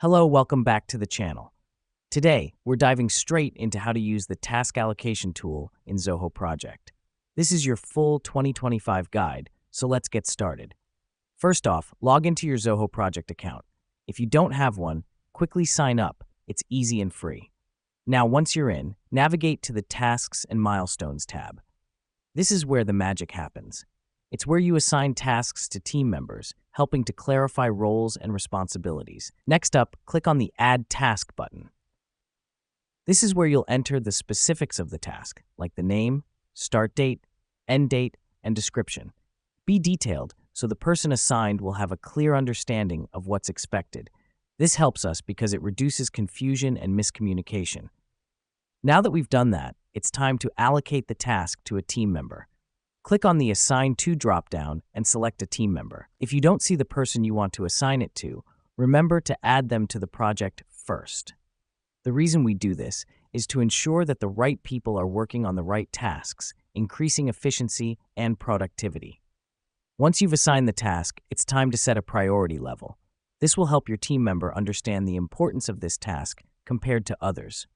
Hello, welcome back to the channel. Today, we're diving straight into how to use the task allocation tool in Zoho Project. This is your full 2025 guide, so let's get started. First off, log into your Zoho Project account. If you don't have one, quickly sign up. It's easy and free. Now, once you're in, navigate to the Tasks and Milestones tab. This is where the magic happens. It's where you assign tasks to team members, helping to clarify roles and responsibilities. Next up, click on the Add Task button. This is where you'll enter the specifics of the task, like the name, start date, end date, and description. Be detailed so the person assigned will have a clear understanding of what's expected. This helps us because it reduces confusion and miscommunication. Now that we've done that, it's time to allocate the task to a team member. Click on the Assign To dropdown and select a team member. If you don't see the person you want to assign it to, remember to add them to the project first. The reason we do this is to ensure that the right people are working on the right tasks, increasing efficiency and productivity. Once you've assigned the task, it's time to set a priority level. This will help your team member understand the importance of this task compared to others.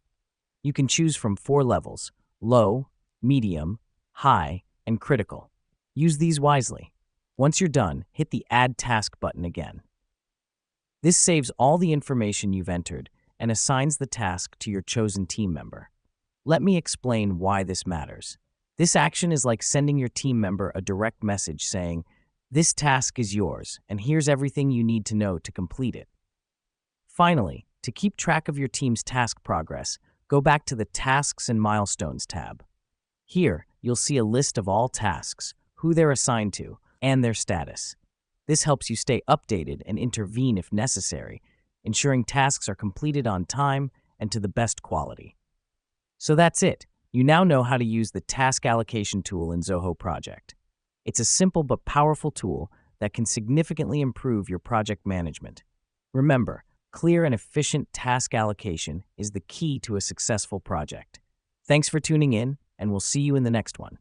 You can choose from 4 levels: low, medium, high, and critical. Use these wisely. Once you're done, hit the Add Task button again. This saves all the information you've entered and assigns the task to your chosen team member. Let me explain why this matters. This action is like sending your team member a direct message saying, "This task is yours, and here's everything you need to know to complete it." Finally, to keep track of your team's task progress, go back to the Tasks and Milestones tab. Here, you'll see a list of all tasks, who they're assigned to, and their status. This helps you stay updated and intervene if necessary, ensuring tasks are completed on time and to the best quality. So that's it. You now know how to use the task allocation tool in Zoho Project. It's a simple but powerful tool that can significantly improve your project management. Remember, clear and efficient task allocation is the key to a successful project. Thanks for tuning in, and we'll see you in the next one.